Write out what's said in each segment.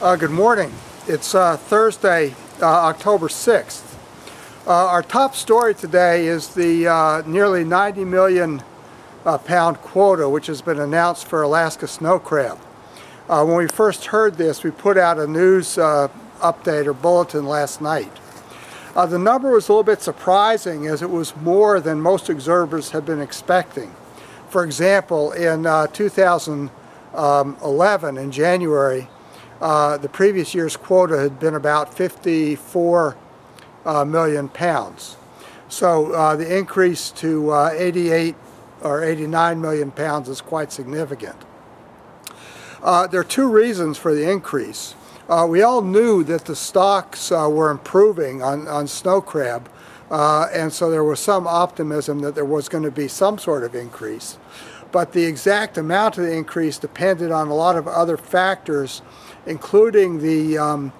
Good morning. It's Thursday, October 6th. Our top story today is the nearly 90 million pound quota which has been announced for Alaska snow crab. When we first heard this, we put out a news update or bulletin last night. The number was a little bit surprising as it was more than most observers had been expecting. For example, in 2011, in January, the previous year's quota had been about 54 million pounds. So the increase to 88 or 89 million pounds is quite significant. There are two reasons for the increase. We all knew that the stocks were improving on snow crab, and so there was some optimism that there was going to be some sort of increase. But the exact amount of the increase depended on a lot of other factors, including the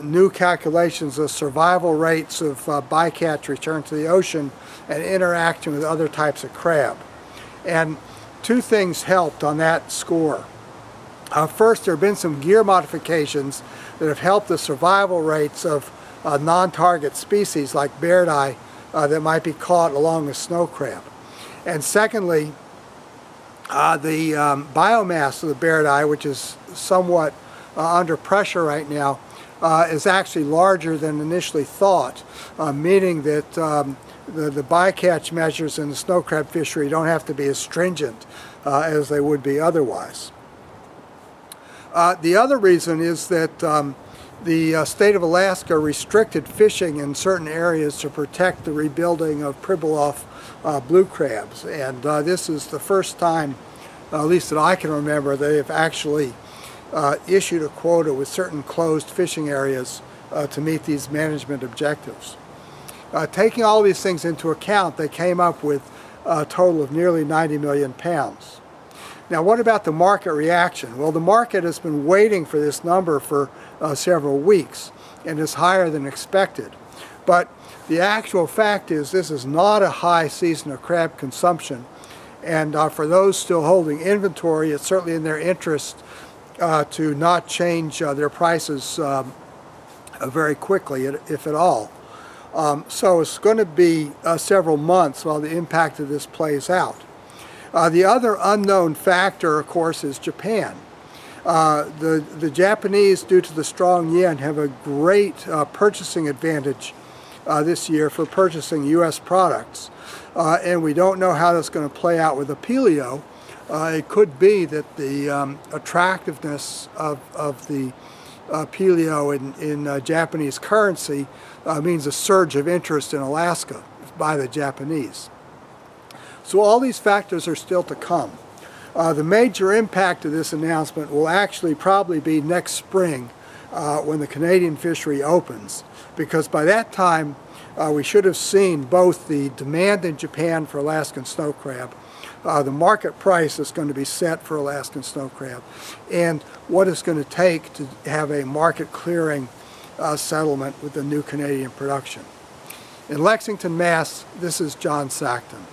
new calculations of survival rates of bycatch return to the ocean and interaction with other types of crab. And two things helped on that score. First, there have been some gear modifications that have helped the survival rates of non-target species like beardeye that might be caught along with snow crab. And secondly, the biomass of the beardeye, which is somewhat under pressure right now, is actually larger than initially thought, meaning that the bycatch measures in the snow crab fishery don't have to be as stringent as they would be otherwise. The other reason is that the state of Alaska restricted fishing in certain areas to protect the rebuilding of Pribilof blue crabs, and this is the first time, at least that I can remember, they have actually issued a quota with certain closed fishing areas to meet these management objectives. Taking all these things into account, they came up with a total of nearly 90 million pounds. Now, what about the market reaction? Well, the market has been waiting for this number for several weeks and is higher than expected. But the actual fact is this is not a high season of crab consumption, and for those still holding inventory, it's certainly in their interest to not change their prices very quickly, if at all. So it's going to be several months while the impact of this plays out. The other unknown factor, of course, is Japan. The Japanese, due to the strong yen, have a great purchasing advantage this year for purchasing U.S. products. And we don't know how that's going to play out with the Pilio. It could be that the attractiveness of the Pilio in Japanese currency means a surge of interest in Alaska by the Japanese. So all these factors are still to come. The major impact of this announcement will actually probably be next spring when the Canadian fishery opens, because by that time we should have seen both the demand in Japan for Alaskan snow crab, the market price that's going to be set for Alaskan snow crab, and what it's going to take to have a market clearing settlement with the new Canadian production. In Lexington, Mass., this is John Sackton.